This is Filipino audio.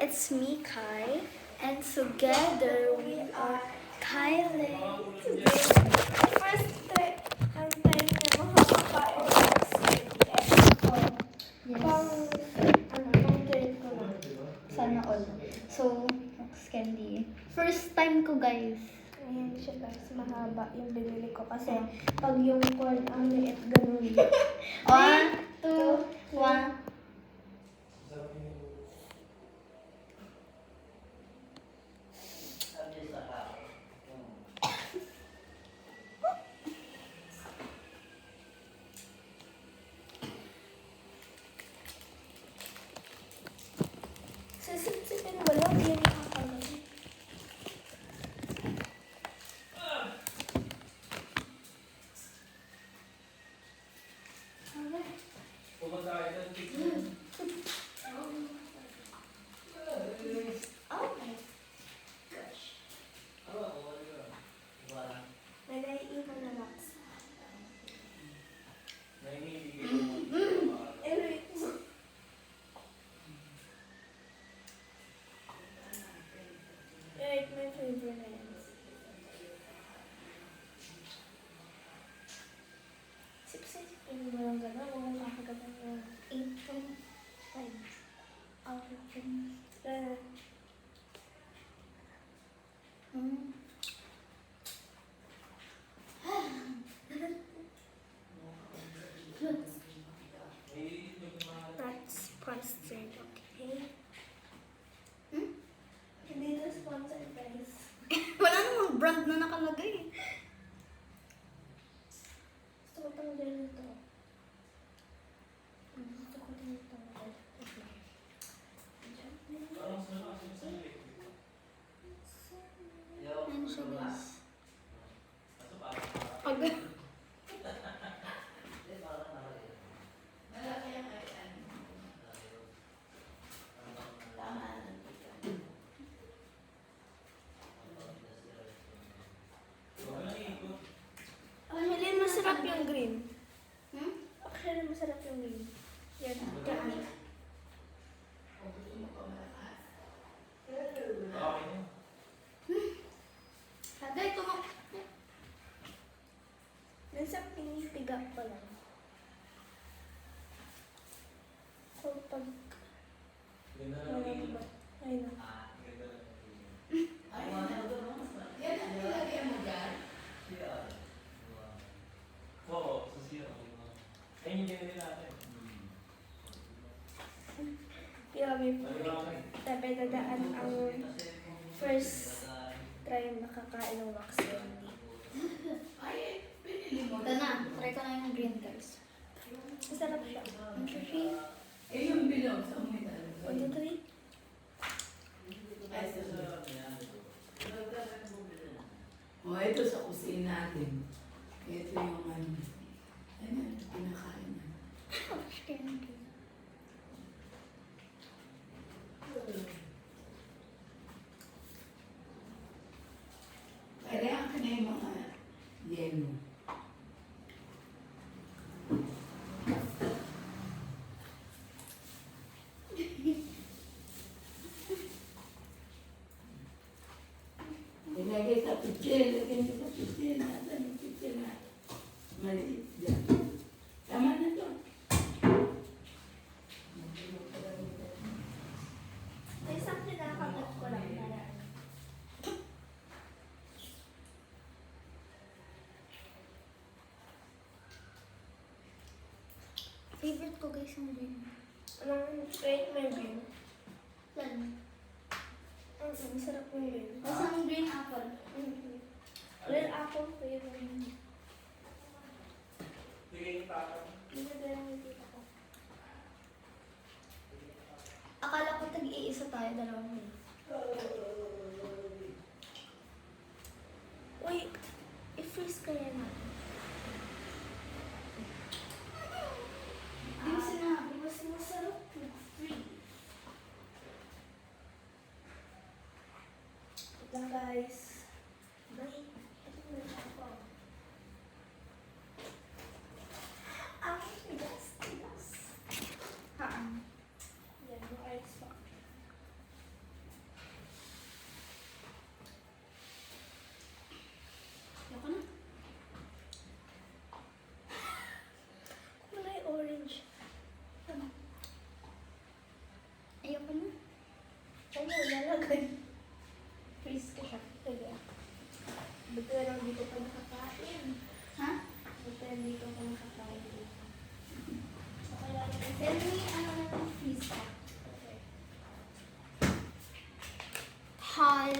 It's me, Kai, and together we are Kylie. Today, first time na makakapain ng Yes. pang-train ko lang. Sana all. So, Max Candy. First time ko, guys. Ayan siya guys, mahaba yung binili ko kasi pag yung corn ang liit ganun. 1, 2, 1. Sisipsipin mo lang, yun nakakalang. Oh my gosh. Nag-iiwan na Max. Right, my favorites. Sip-sipin mo lang gano'n, huwag mong kakagalan mo. 8.5 out of 10. That's sponsored, okay? Hindi na sponsored, guys. Wala namang brand na nakalagay. Gusto ko tanggalin ito. Gusto ko din ito. Ano siya, guys? Pag... Actually, masarap yung green. Actually, masarap yung green. Yan, kaan. Tagay, tumak. Nasa pinipiga pa lang. So, pag... Walang ba? Ayun na. Grabe po. Dadaan ang first try makakain ng wax candy. Ito na. Try ko na yung green, guys. Masarap siya. Ang sushi. Yung bilog sa umita. 1, 2, 3. O, ito sa kusina natin. Ito yung ano. Ano, ito pinakain na. Wax candy. Kaya ka na yung mga yelo. Ilagay sa pitsil, ilagay mo sa pitsil. Nasaan yung pitsil na? Maliit dyan. Tama na to. May isang pinakagat ko lang para Favorite ko, guys, yung green. anong wait, may green. Yan. Masarap yung green. Basta ang green apple. Real apple flavor. Hindi na lang yung tita ko. Akala ko tag-iisa tayo, dalawang green. Uy, i-freeze kaya natin. Di mo sinabi. Mas masarap yung freeze. Wait lang guys. Bye. Ito na ako. Tigas. Haan. Yan, yung ice pack. Saan mo lalagay?